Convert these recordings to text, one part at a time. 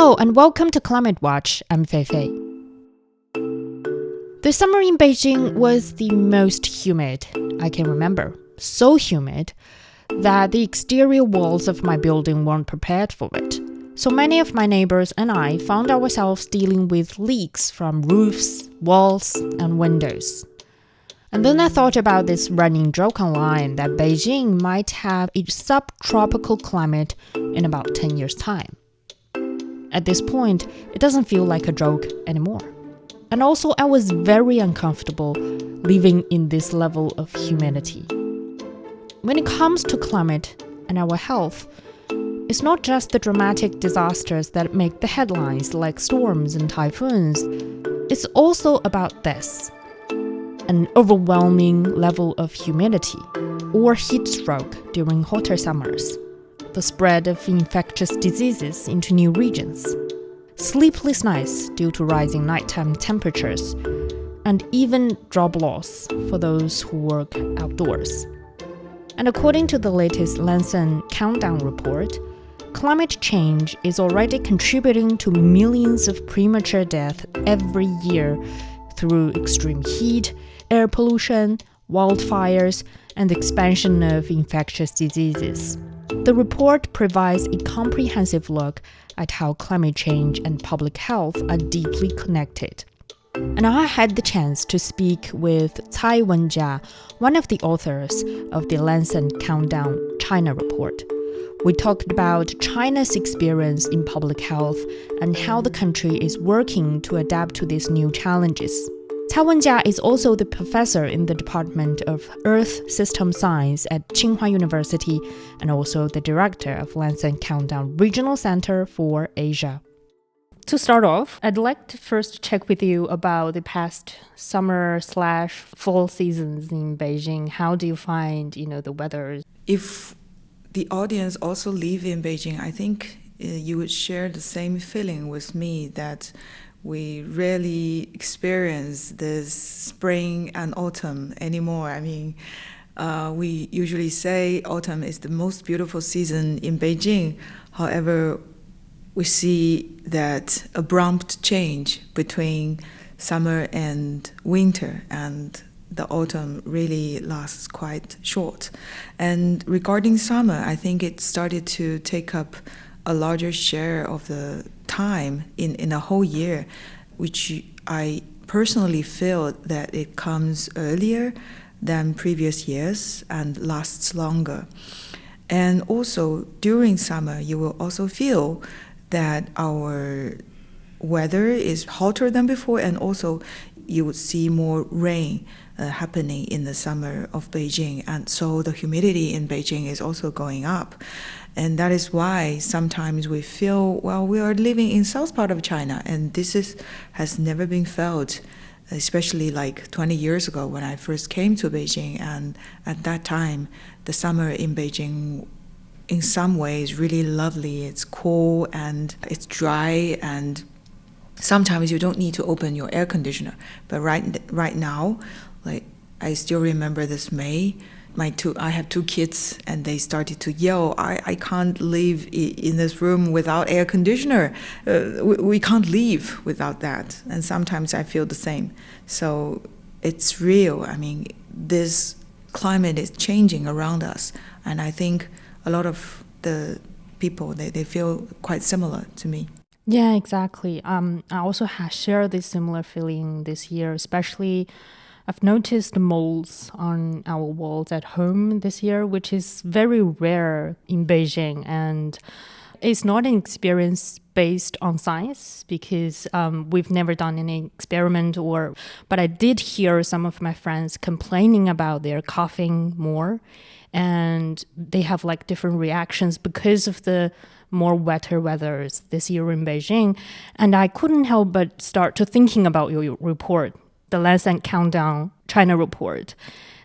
Hello and welcome to Climate Watch. I'm Fei Fei. The summer in Beijing was the most humid I can remember. So humid that the exterior walls of my building weren't prepared for it. So many of my neighbors and I found ourselves dealing with leaks from roofs, walls, and windows. And then I thought about this running joke online that Beijing might have a subtropical climate in about 10 years' time. At this point, it doesn't feel like a joke anymore. And also, I was very uncomfortable living in this level of humidity. When it comes to climate and our health, it's not just the dramatic disasters that make the headlines like storms and typhoons. It's also about this. An overwhelming level of humidity or heat stroke during hotter summers, the spread of infectious diseases into new regions, sleepless nights due to rising nighttime temperatures, and even job loss for those who work outdoors. And according to the latest Lancet Countdown report, climate change is already contributing to millions of premature deaths every year through extreme heat, air pollution, wildfires, and the expansion of infectious diseases. The report provides a comprehensive look at how climate change and public health are deeply connected. And I had the chance to speak with Cai Wenjia, one of the authors of the Lancet Countdown China report. We talked about China's experience in public health and how the country is working to adapt to these new challenges. Cai Wenjia is also the professor in the Department of Earth System Science at Tsinghua University and also the director of Lancet Countdown Regional Centre for Asia. To start off, I'd like to first check with you about the past summer/fall seasons in Beijing. How do you find, the weather? If the audience also live in Beijing, I think you would share the same feeling with me that we rarely experience this spring and autumn anymore. We usually say autumn is the most beautiful season in Beijing. However, we see that abrupt change between summer and winter, and the autumn really lasts quite short. And regarding summer, I think it started to take up a larger share of the time in a whole year, which I personally feel that it comes earlier than previous years and lasts longer. And also during summer, you will also feel that our weather is hotter than before, and also you would see more rain happening in the summer of Beijing, and so the humidity in Beijing is also going up. And that is why sometimes we feel, we are living in south part of China, and this has never been felt, especially like 20 years ago when I first came to Beijing. And at that time, the summer in Beijing in some ways really lovely. It's cool and it's dry, and sometimes you don't need to open your air conditioner. But right now, like I still remember this May, I have two kids, and they started to yell, I can't live in this room without air conditioner. We can't live without that. And sometimes I feel the same. So it's real. This climate is changing around us, and I think a lot of the people, they feel quite similar to me. Yeah, exactly. I also share this similar feeling this year, especially I've noticed moles on our walls at home this year, which is very rare in Beijing. And it's not an experience based on science because we've never done any experiment but I did hear some of my friends complaining about their coughing more, and they have like different reactions because of the more wetter weather this year in Beijing. And I couldn't help but start to thinking about your report, the Lancet Countdown China report.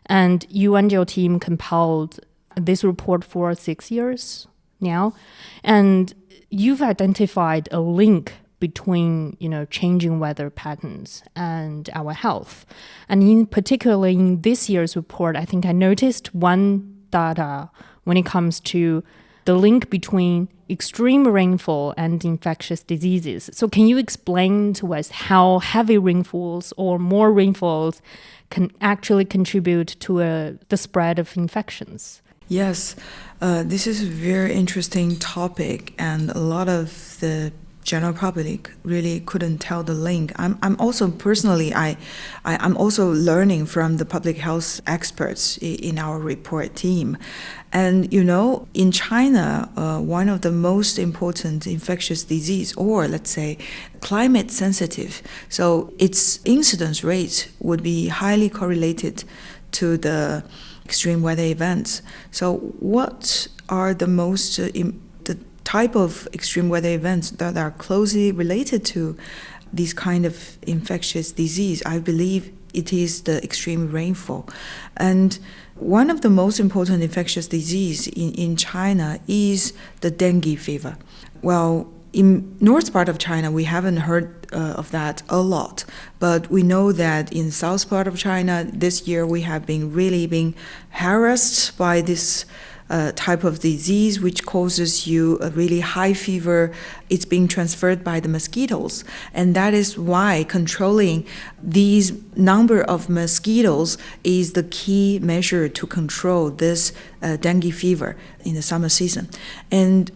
And you and your team compiled this report for 6 years now. And you've identified a link between, changing weather patterns and our health. And in particular, in this year's report, I think I noticed one data when it comes to the link between extreme rainfall and infectious diseases. So can you explain to us how heavy rainfalls or more rainfalls can actually contribute to the spread of infections? Yes, this is a very interesting topic, and a lot of the general public really couldn't tell the link. I'm also personally, I'm also learning from the public health experts in our report team. And in China, one of the most important infectious disease, or let's say climate sensitive, so its incidence rate would be highly correlated to the extreme weather events. So what are the most the type of extreme weather events that are closely related to these kind of infectious disease? I believe it is the extreme rainfall. And one of the most important infectious disease in China is the dengue fever. Well, in north part of China, we haven't heard of that a lot, but we know that in south part of China, this year we have been really being harassed by this type of disease, which causes you a really high fever. It's being transferred by the mosquitoes, and that is why controlling these number of mosquitoes is the key measure to control this dengue fever in the summer season. And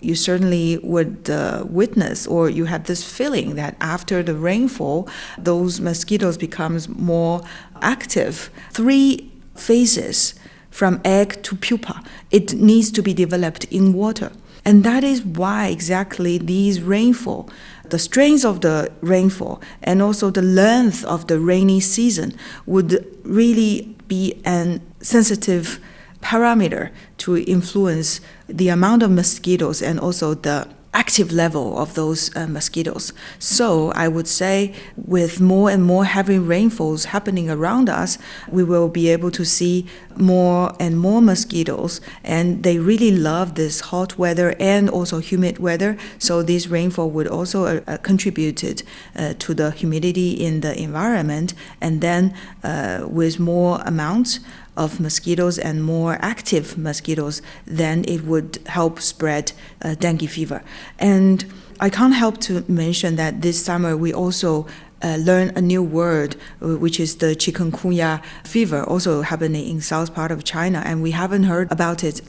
you certainly would witness, or you have this feeling that after the rainfall, those mosquitoes becomes more active. 3 phases from egg to pupa, it needs to be developed in water. And that is why exactly these rainfall, the strength of the rainfall, and also the length of the rainy season would really be a sensitive parameter to influence the amount of mosquitoes and also the active level of those mosquitoes. So I would say with more and more heavy rainfalls happening around us, we will be able to see more and more mosquitoes, and they really love this hot weather and also humid weather. So this rainfall would also contribute to the humidity in the environment, and then with more amounts of mosquitoes and more active mosquitoes, then it would help spread dengue fever. And I can't help to mention that this summer we also learned a new word, which is the chikungunya fever, also happening in south part of China, and we haven't heard about it.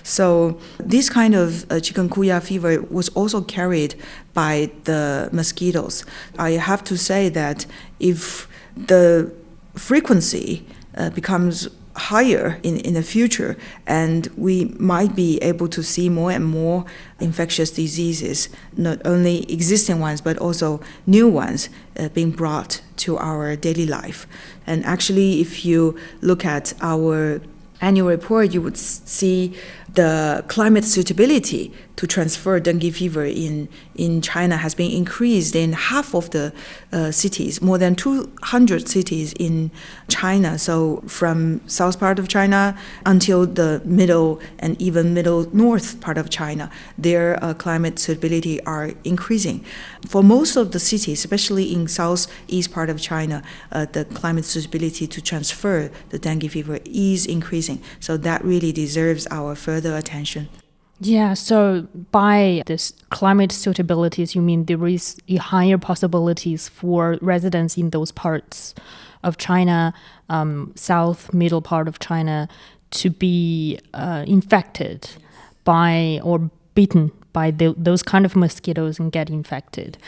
So this kind of chikungunya fever was also carried by the mosquitoes. I have to say that if the frequency becomes higher in the future, and we might be able to see more and more infectious diseases, not only existing ones but also new ones being brought to our daily life. And actually, if you look at our annual report, you would see the climate suitability to transfer dengue fever in China has been increased in half of the cities, more than 200 cities in China. So from south part of China until the middle and even middle north part of China, their climate suitability are increasing. For most of the cities, especially in southeast part of China, the climate suitability to transfer the dengue fever is increasing. So that really deserves our further attention. Yeah, so by this climate suitabilities, you mean there is a higher possibilities for residents in those parts of China, south, middle part of China, to be infected by or bitten by those kind of mosquitoes and get infected.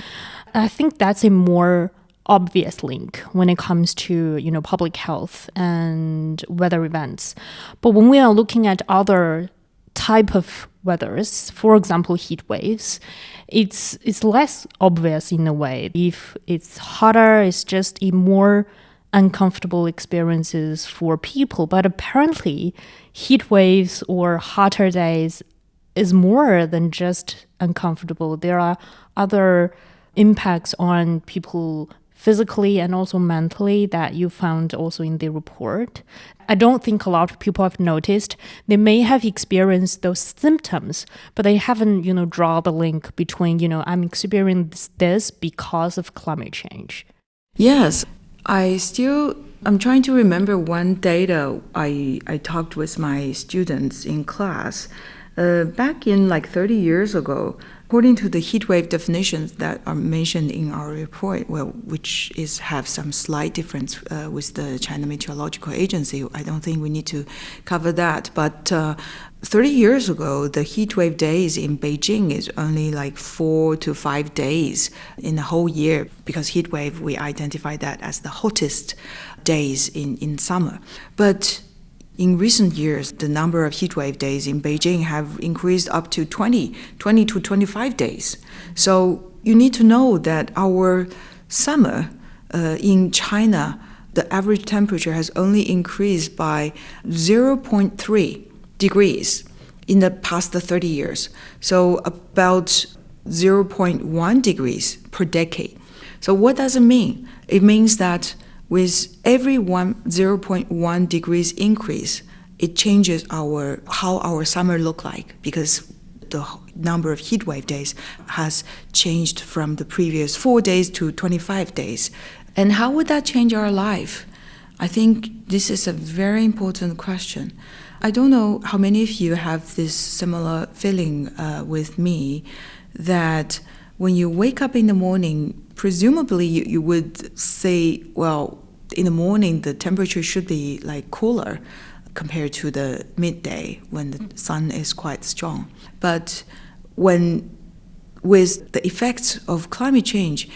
I think that's a more obvious link when it comes to public health and weather events. But when we are looking at other type of weathers, for example, heat waves, it's less obvious in a way. If it's hotter, it's just a more uncomfortable experiences for people. But apparently, heat waves or hotter days is more than just uncomfortable. There are other impacts on people physically and also mentally that you found also in the report. I don't think a lot of people have noticed. They may have experienced those symptoms, but they haven't, draw the link between, I'm experiencing this because of climate change. Yes, I'm trying to remember one data I talked with my students in class. Back in like 30 years ago, according to the heat wave definitions that are mentioned in our report, which have some slight difference with the China Meteorological Agency, I don't think we need to cover that. But 30 years ago, the heat wave days in Beijing is only like 4 to 5 days in the whole year, because heat wave, we identify that as the hottest days in summer. But in recent years, the number of heat wave days in Beijing have increased up to 20 to 25 days. So you need to know that our summer in China, the average temperature has only increased by 0.3 degrees in the past 30 years. So about 0.1 degrees per decade. So what does it mean? It means that with every 0.1 degrees increase, it changes how our summer look like, because the number of heat wave days has changed from the previous 4 days to 25 days. And how would that change our life? I think this is a very important question. I don't know how many of you have this similar feeling with me, that when you wake up in the morning, presumably you would say, well, in the morning the temperature should be like cooler compared to the midday when the sun is quite strong. But with the effects of climate change,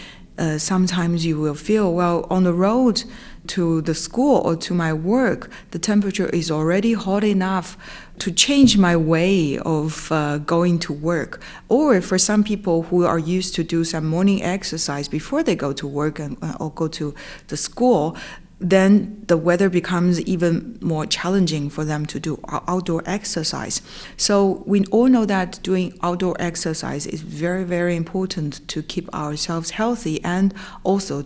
sometimes you will feel, well, on the road to the school or to my work, the temperature is already hot enough to change my way of going to work. Or for some people who are used to do some morning exercise before they go to work or go to the school, then the weather becomes even more challenging for them to do outdoor exercise. So we all know that doing outdoor exercise is very, very important to keep ourselves healthy, and also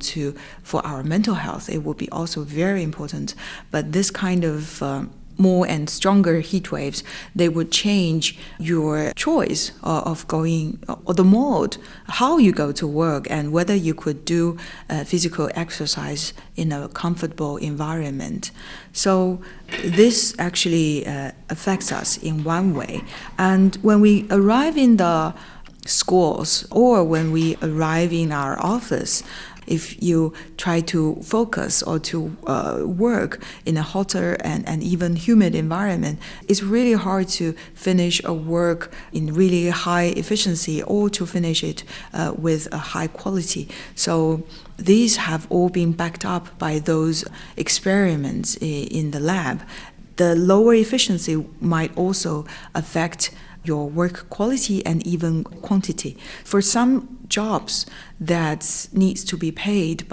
for our mental health. It will be also very important. But this kind of more and stronger heat waves, they would change your choice of going, or the mode, how you go to work, and whether you could do physical exercise in a comfortable environment. So this actually affects us in one way. And when we arrive in the schools, or when we arrive in our office, if you try to focus or to work in a hotter and even humid environment, it's really hard to finish a work in really high efficiency, or to finish it with a high quality. So these have all been backed up by those experiments in the lab. The lower efficiency might also affect your work quality and even quantity. For some jobs that needs to be paid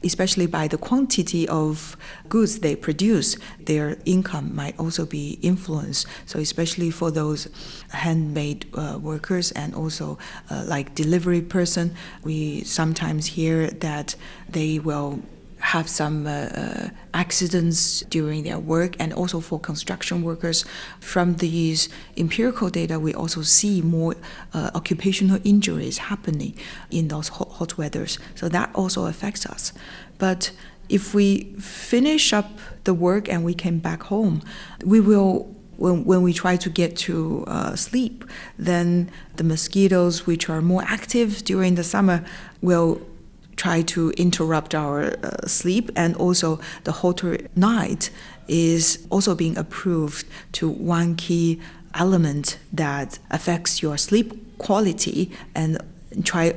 especially by the quantity of goods they produce, their income might also be influenced. So especially for those handmade workers, and also like delivery person, we sometimes hear that they will have some accidents during their work. And also for construction workers, from these empirical data, we also see more occupational injuries happening in those hot weathers. So that also affects us. But if we finish up the work and we came back home, we will, when we try to get to sleep, then the mosquitoes, which are more active during the summer, will try to interrupt our sleep. And also the hotter night is also being approved to one key element that affects your sleep quality, and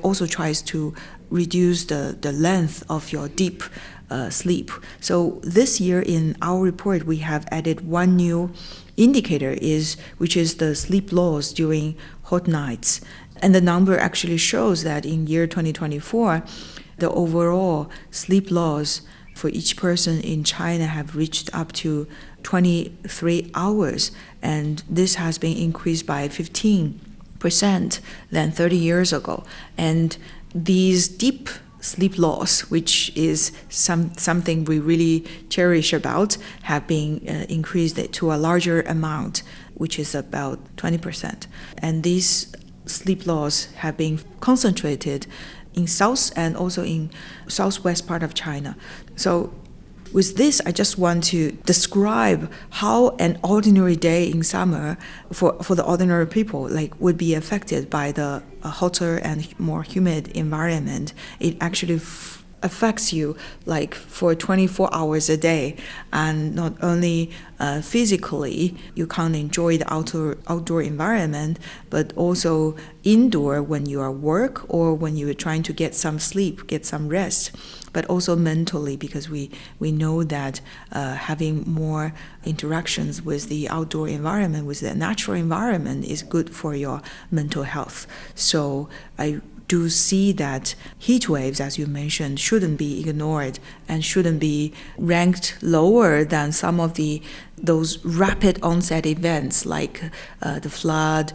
also tries to reduce the length of your deep sleep. So this year in our report, we have added one new indicator, which is the sleep loss during hot nights. And the number actually shows that in year 2024, the overall sleep loss for each person in China have reached up to 23 hours, and this has been increased by 15% than 30 years ago. And these deep sleep loss, which is something we really cherish about, have been increased to a larger amount, which is about 20%. And these sleep loss have been concentrated in south and also in southwest part of China. So With this, I just want to describe how an ordinary day in summer for the ordinary people would be affected by the hotter and more humid environment. It actually affects you for 24 hours a day, and not only physically you can't enjoy the outdoor environment, but also indoor when you are at work or when you are trying to get some sleep, get some rest, but also mentally, because we know that having more interactions with the outdoor environment, with the natural environment, is good for your mental health. So I do see that heat waves, as you mentioned, shouldn't be ignored and shouldn't be ranked lower than some of those rapid onset events like the flood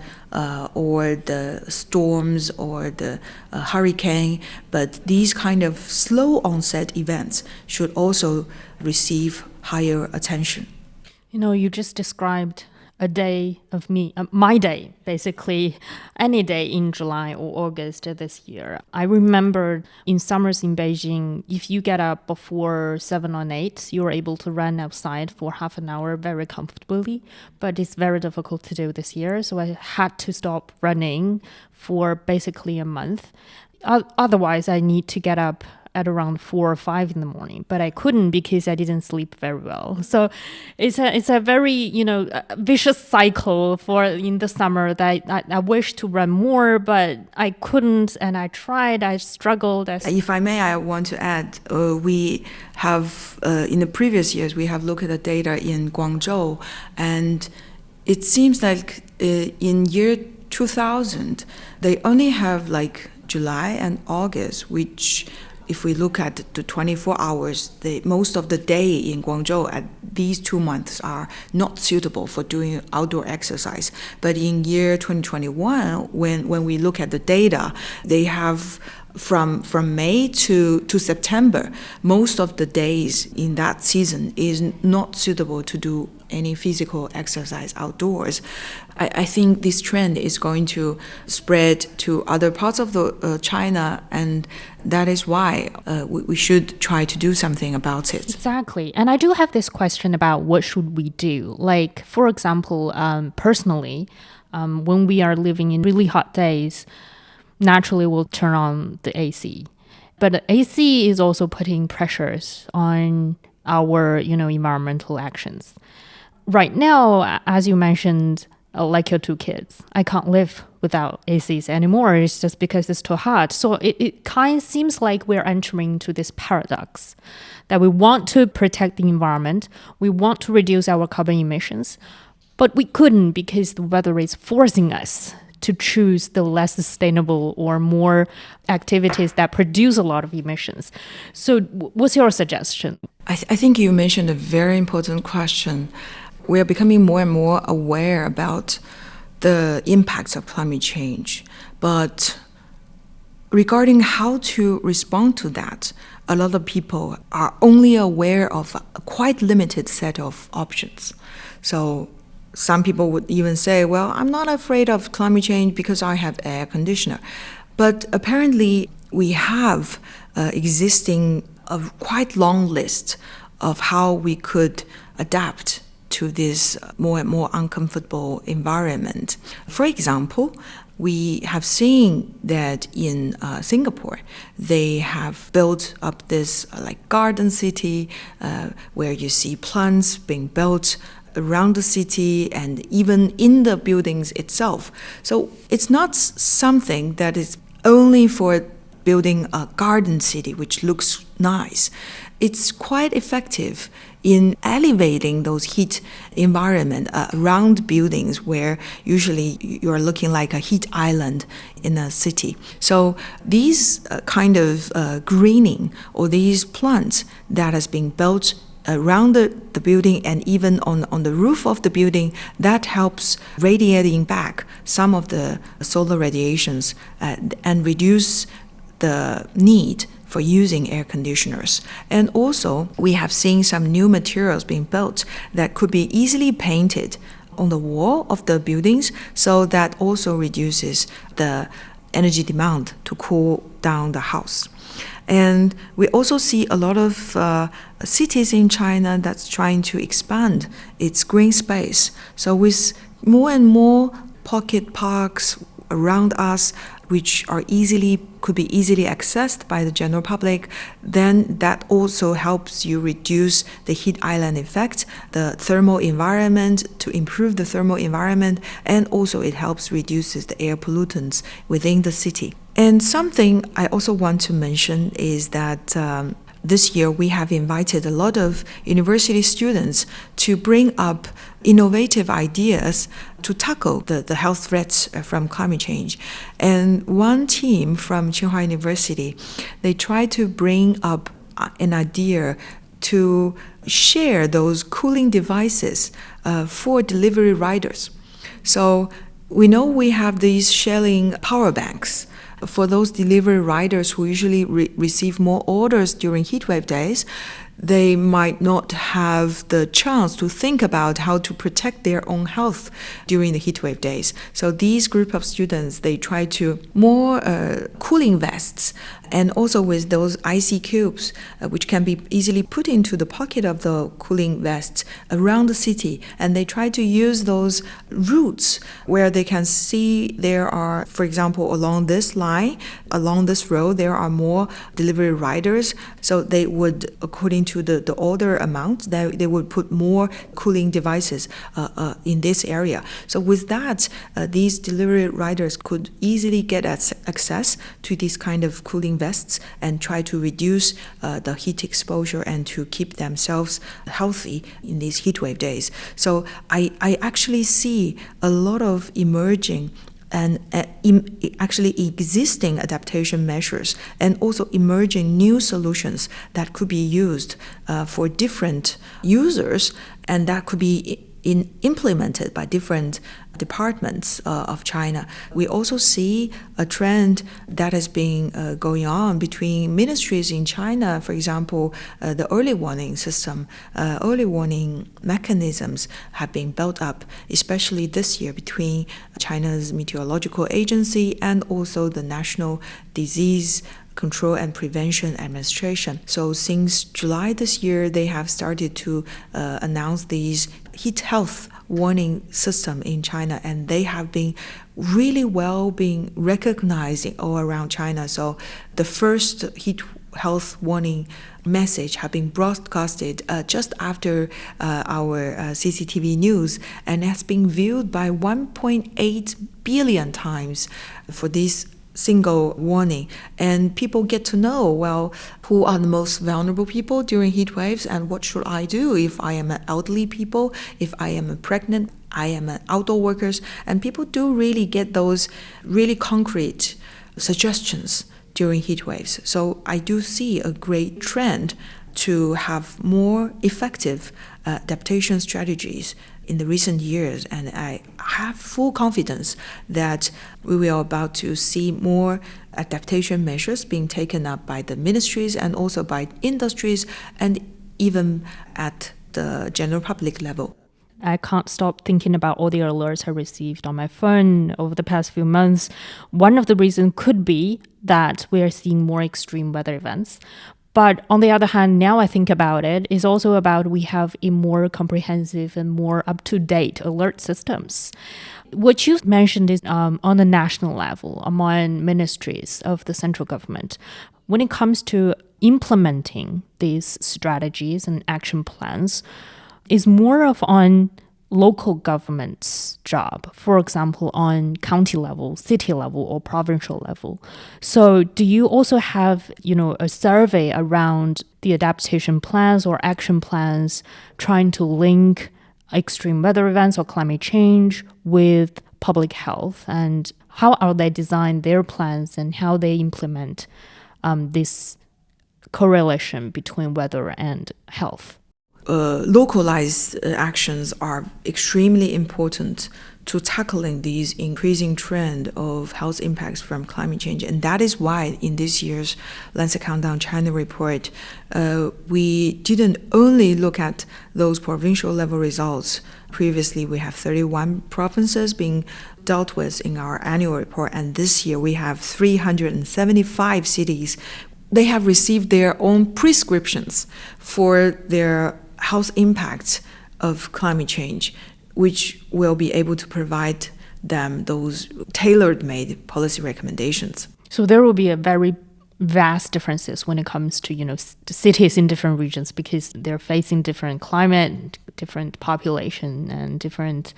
or the storms or the hurricane. But these kind of slow onset events should also receive higher attention. You just described a day of my day, basically any day in July or August this year. I remember in summers in Beijing, if you get up before 7 or 8, you're able to run outside for half an hour very comfortably, but it's very difficult to do this year. So I had to stop running for basically a month. Otherwise, I need to get up at around 4 or 5 in the morning, but I couldn't because I didn't sleep very well. So it's a very vicious cycle for in the summer that I wish to run more, but I couldn't, and I tried, I struggled. If I may, I want to add, we have in the previous years we have looked at the data in Guangzhou, and it seems like in year 2000 they only have July and August, which, if we look at the 24 hours, most of the day in Guangzhou at these 2 months are not suitable for doing outdoor exercise. But in year 2021, when we look at the data, they have from May to September, most of the days in that season is not suitable to do any physical exercise outdoors. I think this trend is going to spread to other parts of China, and that is why we should try to do something about it. Exactly. And I do have this question about what should we do? For example, personally, when we are living in really hot days, naturally we'll turn on the AC. But the AC is also putting pressures on our, environmental actions. Right now, as you mentioned, like your 2 kids, I can't live without ACs anymore. It's just because it's too hot. So it kind of seems like we're entering into this paradox that we want to protect the environment, we want to reduce our carbon emissions, but we couldn't because the weather is forcing us to choose the less sustainable or more activities that produce a lot of emissions. So what's your suggestion? I think you mentioned a very important question. We are becoming more and more aware about the impacts of climate change. But regarding how to respond to that, a lot of people are only aware of a quite limited set of options. So some people would even say, well, I'm not afraid of climate change because I have air conditioner. But apparently we have existing a quite long list of how we could adapt to this more and more uncomfortable environment. For example, we have seen that in Singapore, they have built up this garden city where you see plants being built around the city and even in the buildings itself. So it's not something that is only for building a garden city, which looks nice. It's quite effective in elevating those heat environment around buildings where usually you're looking like a heat island in a city. So these kind of greening or these plants that has been built around the building and even on the roof of the building, that helps radiating back some of the solar radiations and reduce the need for using air conditioners. And also, we have seen some new materials being built that could be easily painted on the wall of the buildings, so that also reduces the energy demand to cool down the house. And we also see a lot of cities in China that's trying to expand its green space. So with more and more pocket parks around us, which could be easily accessed by the general public, then that also helps you reduce the heat island effect, the thermal environment, to improve the thermal environment, and also it helps reduces the air pollutants within the city. And something I also want to mention is that this year we have invited a lot of university students to bring up innovative ideas to tackle the health threats from climate change. And one team from Tsinghua University, they tried to bring up an idea to share those cooling devices for delivery riders. So we know we have these sharing power banks for those delivery riders who usually receive more orders during heatwave days. They might not have the chance to think about how to protect their own health during the heatwave days. So these group of students, they try to more cooling vests, and also with those icy cubes, which can be easily put into the pocket of the cooling vests around the city. And they try to use those routes where they can see there are, for example, along this line, along this road, there are more delivery riders. So they would, according to the order amount, they would put more cooling devices in this area. So with that, these delivery riders could easily get access to these kind of cooling vests and try to reduce the heat exposure and to keep themselves healthy in these heatwave days. So I actually see a lot of emerging and actually existing adaptation measures and also emerging new solutions that could be used for different users, and that could be implemented by different departments of China. We also see a trend that has been going on between ministries in China. For example, the early warning system, early warning mechanisms have been built up, especially this year between China's meteorological agency and also the National Disease Control and Prevention Administration. So since July this year, they have started to announce these heat health warning system in China, and they have been really well being recognized all around China. So the first heat health warning message have been broadcasted just after our CCTV news, and has been viewed by 1.8 billion times for this single warning. And people get to know, well, who are the most vulnerable people during heat waves, and what should I do if I am an elderly people, if I am a pregnant, I am an outdoor workers. And people do really get those really concrete suggestions during heat waves. So I do see a great trend to have more effective adaptation strategies in the recent years, and I have full confidence that we will about to see more adaptation measures being taken up by the ministries and also by industries and even at the general public level. I can't stop thinking about all the alerts I received on my phone over the past few months. One of the reasons could be that we are seeing more extreme weather events. But on the other hand, now I think about it, is also about we have a more comprehensive and more up-to-date alert systems. What you've mentioned is on the national level, among ministries of the central government. When it comes to implementing these strategies and action plans, is more of on local government's job, for example, on county level, city level, or provincial level. So do you also have, a survey around the adaptation plans or action plans trying to link extreme weather events or climate change with public health? And how are they design their plans and how they implement this correlation between weather and health? localized actions are extremely important to tackling these increasing trend of health impacts from climate change. And that is why in this year's Lancet Countdown China report, we didn't only look at those provincial level results. Previously, we have 31 provinces being dealt with in our annual report, and this year we have 375 cities. They have received their own prescriptions for their health impacts of climate change, which will be able to provide them those tailor-made policy recommendations. So there will be a very vast differences when it comes to, cities in different regions because they're facing different climate, different population, and different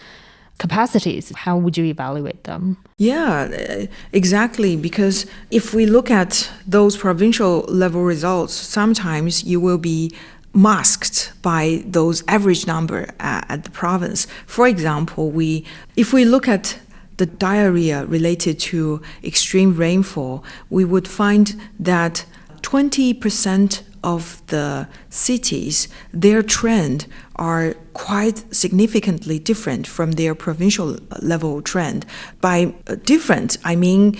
capacities. How would you evaluate them? Yeah, exactly. Because if we look at those provincial level results, sometimes you will be masked by those average number at the province. For example, if we look at the diarrhea related to extreme rainfall, we would find that 20% of the cities, their trend are quite significantly different from their provincial level trend. By different, I mean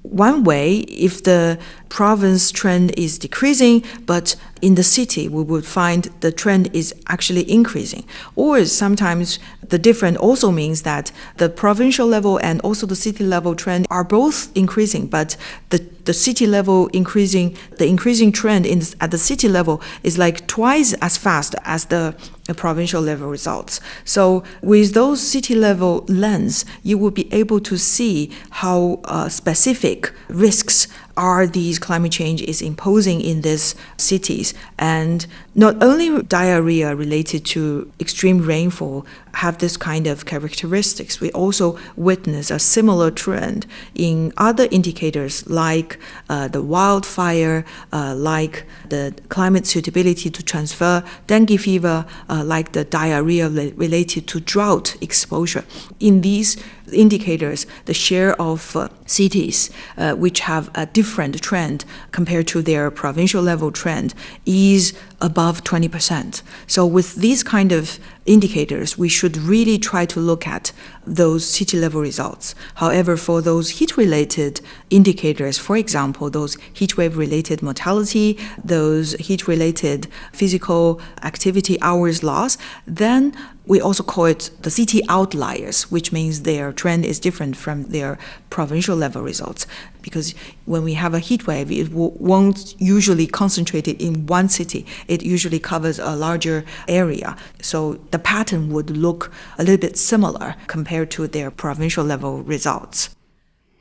one way, if the province trend is decreasing, but in the city we would find the trend is actually increasing. Or sometimes the difference also means that the provincial level and also the city level trend are both increasing, but the city level increasing, the increasing trend at the city level is like twice as fast as the provincial level results. So with those city level lens, you will be able to see how specific risks are these climate change is imposing in these cities. And not only diarrhea related to extreme rainfall have this kind of characteristics, we also witness a similar trend in other indicators like the wildfire, like the climate suitability to transfer dengue fever, like the diarrhea related to drought exposure. In these indicators, the share of cities which have a different trend compared to their provincial level trend is above 20%. So with these kind of indicators, we should really try to look at those city level results. However, for those heat-related indicators, for example, those heat-wave-related mortality, those heat-related physical activity hours loss, then we also call it the city outliers, which means their trend is different from their provincial level results. Because when we have a heat wave, it won't usually concentrate it in one city. It usually covers a larger area. So the pattern would look a little bit similar compared to their provincial level results.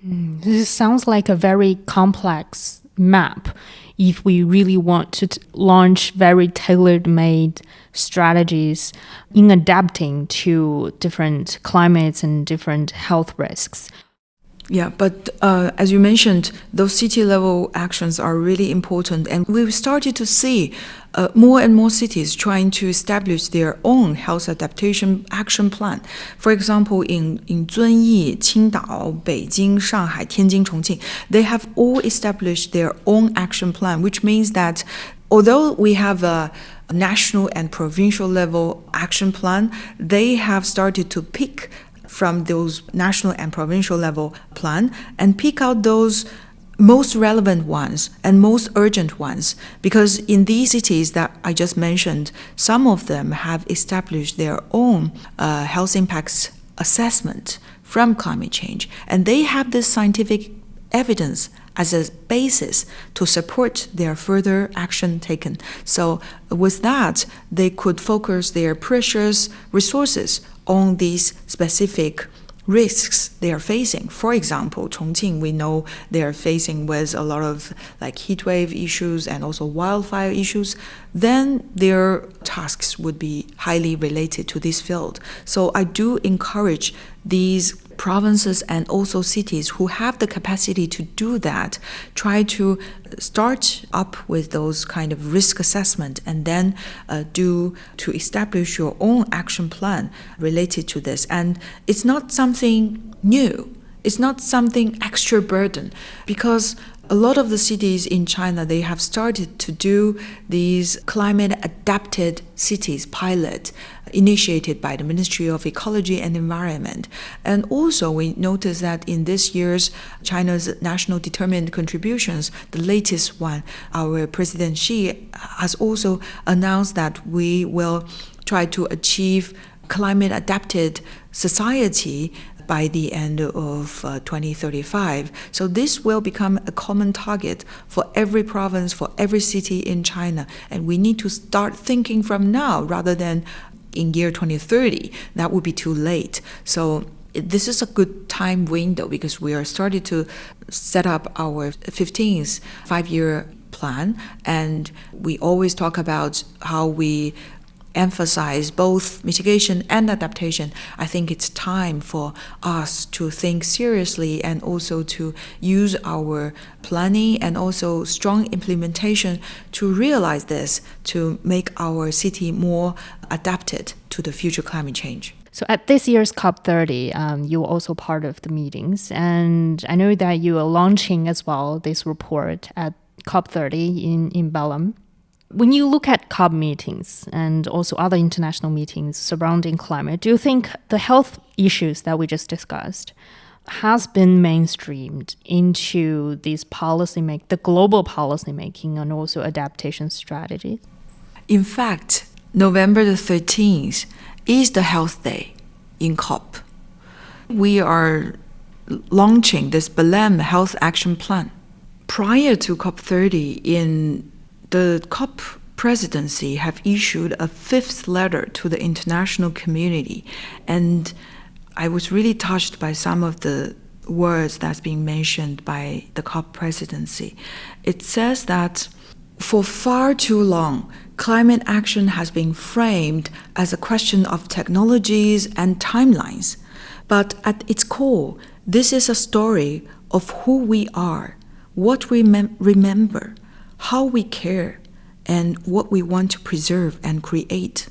This sounds like a very complex map if we really want to launch very tailor-made strategies in adapting to different climates and different health risks. Yeah, but as you mentioned, those city-level actions are really important, and we've started to see more and more cities trying to establish their own health adaptation action plan. For example, in Zunyi, Qingdao, Beijing, Shanghai, Tianjin, Chongqing, they have all established their own action plan, which means that although we have a national and provincial level action plan, they have started to pick from those national and provincial level plan and pick out those most relevant ones and most urgent ones, because in these cities that I just mentioned, some of them have established their own health impacts assessment from climate change, and they have this scientific evidence as a basis to support their further action taken. So with that, they could focus their precious resources on these specific risks they are facing. For example, Chongqing, we know they are facing with a lot of like heat wave issues and also wildfire issues. Then their tasks would be highly related to this field. So I do encourage these provinces and also cities who have the capacity to do that, try to start up with those kind of risk assessment and then to establish your own action plan related to this. And it's not something new. It's not something extra burden, because A lot of the cities in China, they have started to do these climate-adapted cities pilot initiated by the Ministry of Ecology and Environment. And also we notice that in this year's China's National Determined Contributions, the latest one, our President Xi has also announced that we will try to achieve climate-adapted society by the end of 2035. So this will become a common target for every province, for every city in China. And we need to start thinking from now rather than in year 2030. That would be too late. So this is a good time window because we are starting to set up our 15th five-year plan. And we always talk about how we emphasize both mitigation and adaptation. I think it's time for us to think seriously and also to use our planning and also strong implementation to realize this, to make our city more adapted to the future climate change. So at this year's COP30, you were also part of the meetings, and I know that you are launching as well this report at COP30 in Belém. When you look at COP meetings and also other international meetings surrounding climate, do you think the health issues that we just discussed has been mainstreamed into these the global policy making and also adaptation strategies? In fact, November the 13th is the Health Day in COP. We are launching this Belém Health Action Plan. Prior to COP30, the COP presidency have issued a fifth letter to the international community, and I was really touched by some of the words that's being mentioned by the COP presidency. It says that for far too long, climate action has been framed as a question of technologies and timelines, but at its core, this is a story of who we are, what we remember, how we care, and what we want to preserve and create.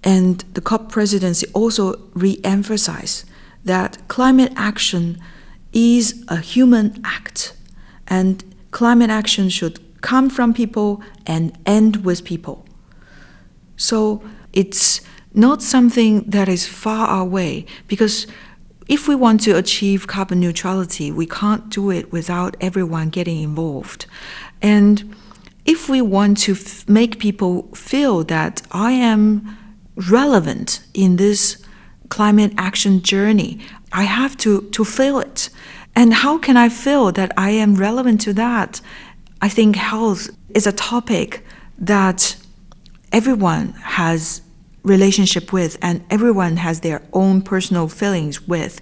And the COP presidency also re-emphasized that climate action is a human act, and climate action should come from people and end with people. So it's not something that is far away, because if we want to achieve carbon neutrality, we can't do it without everyone getting involved. And if we want to make people feel that I am relevant in this climate action journey, I have to feel it. And how can I feel that I am relevant to that? I think health is a topic that everyone has relationship with, and everyone has their own personal feelings with.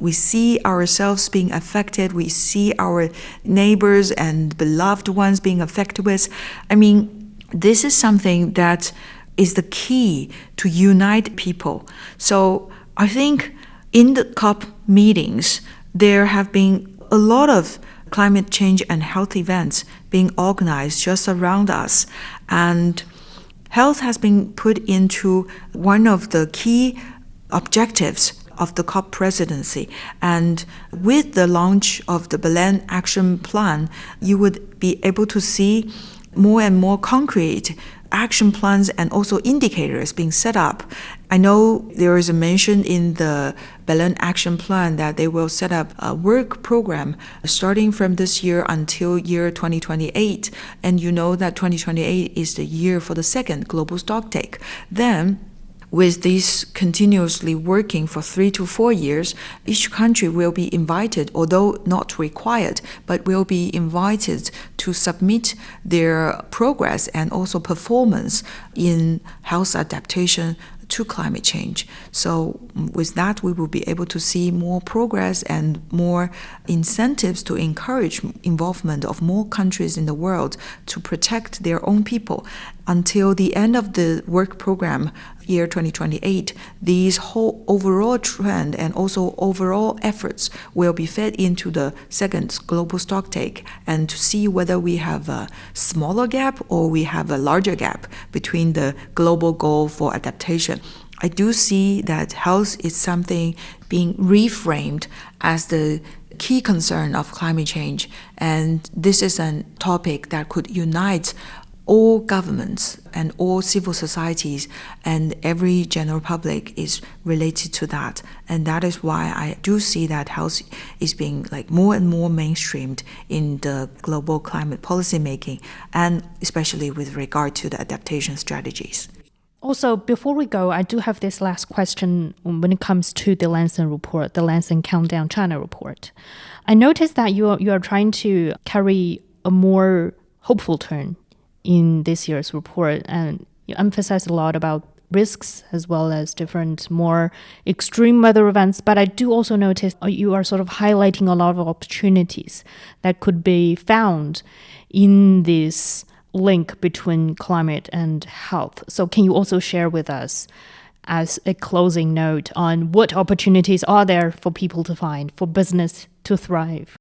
We see ourselves being affected. We see our neighbors and beloved ones being affected with. I mean, this is something that is the key to unite people. So I think in the COP meetings, there have been a lot of climate change and health events being organized just around us. And health has been put into one of the key objectives of the COP presidency. And with the launch of the Belém Action Plan, you would be able to see more and more concrete action plans and also indicators being set up. I know there is a mention in the Belém Action Plan that they will set up a work program starting from this year until year 2028. And you know that 2028 is the year for the second global stocktake. Then, with this continuously working for 3 to 4 years, each country will be invited, although not required, but will be invited to submit their progress and also performance in health adaptation to climate change. So with that, we will be able to see more progress and more incentives to encourage involvement of more countries in the world to protect their own people. Until the end of the work program, year 2028, these whole overall trend and also overall efforts will be fed into the second global stocktake, and to see whether we have a smaller gap or we have a larger gap between the global goal for adaptation. I do see that health is something being reframed as the key concern of climate change. And this is a topic that could unite all governments and all civil societies, and every general public is related to that. And that is why I do see that health is being more and more mainstreamed in the global climate policy making, and especially with regard to the adaptation strategies. Also, before we go, I do have this last question when it comes to the Lancet report, the Lancet Countdown China report. I noticed that you are trying to carry a more hopeful turn in this year's report, and you emphasize a lot about risks as well as different more extreme weather events. But I do also notice you are sort of highlighting a lot of opportunities that could be found in this link between climate and health. So can you also share with us as a closing note on what opportunities are there for people to find, for business to thrive?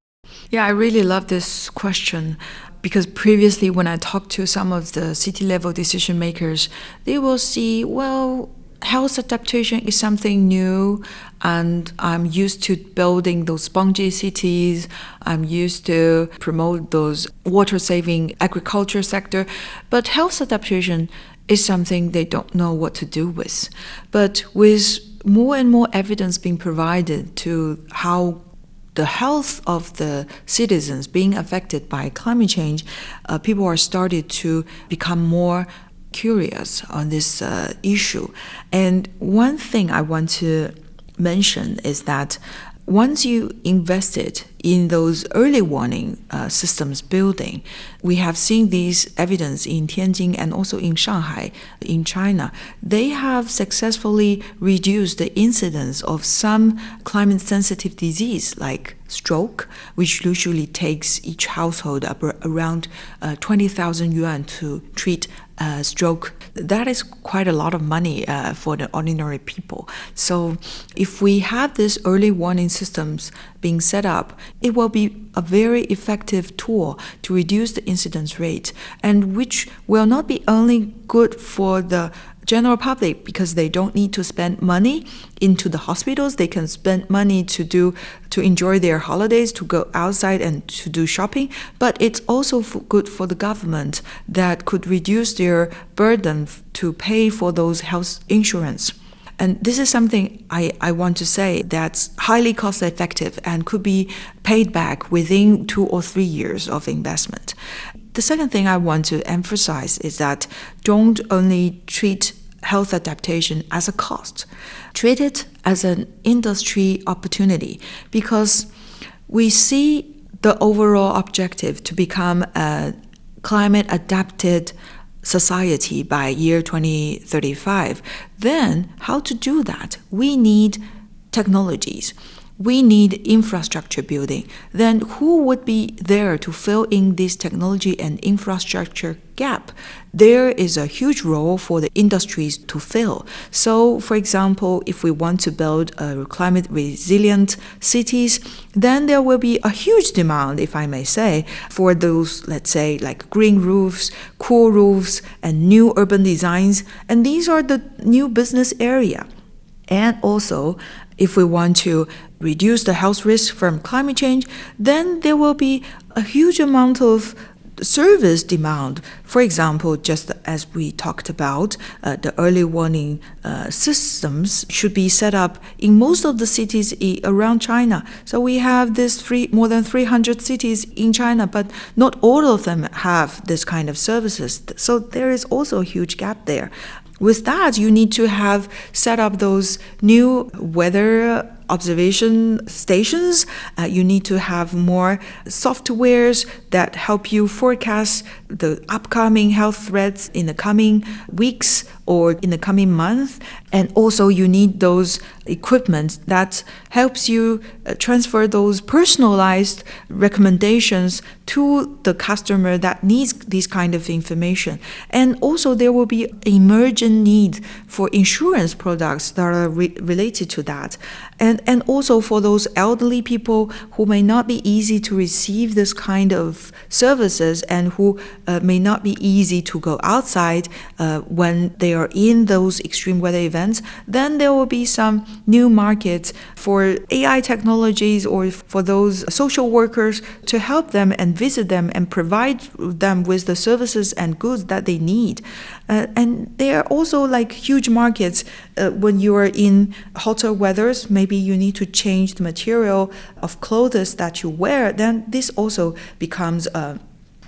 Yeah, I really love this question, because previously when I talked to some of the city level decision makers, they will see, well, health adaptation is something new, and I'm used to building those spongy cities. I'm used to promote those water-saving agriculture sector. But health adaptation is something they don't know what to do with. But with more and more evidence being provided to how the health of the citizens being affected by climate change, people are started to become more curious on this issue. And one thing I want to mention is that once you invested in those early warning systems building, we have seen these evidence in Tianjin and also in Shanghai, in China. They have successfully reduced the incidence of some climate-sensitive disease like stroke, which usually takes each household around 20,000 yuan to treat stroke. That is quite a lot of money for the ordinary people. So if we have these early warning systems being set up, it will be a very effective tool to reduce the incidence rate, and which will not be only good for the general public because they don't need to spend money into the hospitals. They can spend money to enjoy their holidays, to go outside and to do shopping. But it's also good for the government that could reduce their burden to pay for those health insurance. And this is something I want to say that's highly cost effective and could be paid back within 2 or 3 years of investment. The second thing I want to emphasize is that don't only treat health adaptation as a cost. Treat it as an industry opportunity, because we see the overall objective to become a climate adapted society by year 2035. Then how to do that? We need technologies. We need infrastructure building. Then who would be there to fill in this technology and infrastructure gap? There is a huge role for the industries to fill. So, for example, if we want to build climate resilient cities, then there will be a huge demand, if I may say, for those, let's say, like green roofs, cool roofs, and new urban designs. And these are the new business area. And also, if we want to reduce the health risk from climate change, then there will be a huge amount of service demand. For example, just as we talked about, the early warning systems should be set up in most of the cities around China. So we have more than 300 cities in China, but not all of them have this kind of services. So there is also a huge gap there. With that, you need to have set up those new weather observation stations. You need to have more softwares that help you forecast the upcoming health threats in the coming weeks or in the coming month. And also you need those equipment that helps you transfer those personalized recommendations to the customer that needs this kind of information. And also there will be emergent need for insurance products that are related to that. And also for those elderly people who may not be easy to receive this kind of services and who may not be easy to go outside when they are in those extreme weather events, then there will be some new markets for AI technologies or for those social workers to help them and visit them and provide them with the services and goods that they need. And there are also like huge markets when you are in hotter weathers. Maybe you need to change the material of clothes that you wear. Then this also becomes a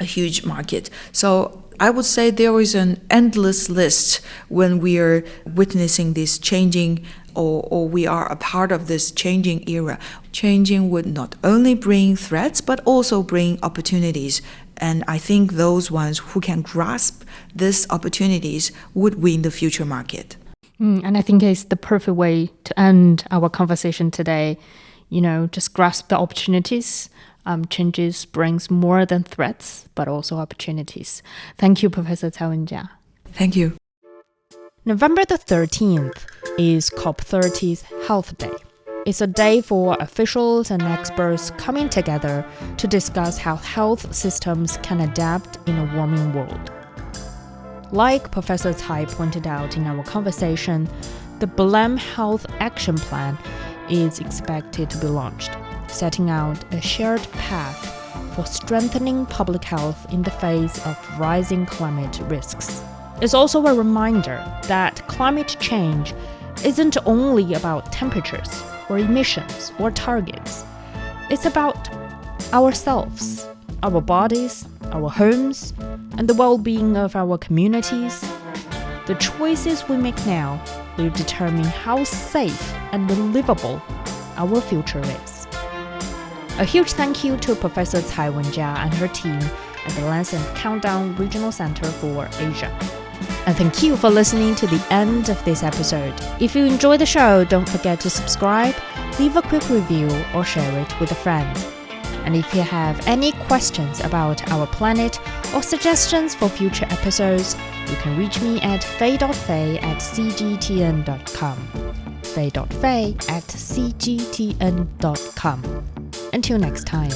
huge market. So I would say there is an endless list when we are witnessing this changing or we are a part of this changing era. Changing would not only bring threats but also bring opportunities. And I think those ones who can grasp these opportunities would win the future market. And I think it's the perfect way to end our conversation today. Just grasp the opportunities. Changes brings more than threats, but also opportunities. Thank you, Professor Cai Wenjia. Thank you. November the 13th is COP30's Health Day. It's a day for officials and experts coming together to discuss how health systems can adapt in a warming world. Like Professor Cai pointed out in our conversation, the BLEM Health Action Plan is expected to be launched, setting out a shared path for strengthening public health in the face of rising climate risks. It's also a reminder that climate change isn't only about temperatures or emissions or targets. It's about ourselves, our bodies, our homes, and the well-being of our communities. The choices we make now will determine how safe and livable our future is. A huge thank you to Professor Cai Wenjia and her team at the Lancet Countdown Regional Centre for Asia. And thank you for listening to the end of this episode. If you enjoyed the show, don't forget to subscribe, leave a quick review, or share it with a friend. And if you have any questions about our planet or suggestions for future episodes, you can reach me at fei.fei@cgtn.com. fei.fei@cgtn.com. Until next time.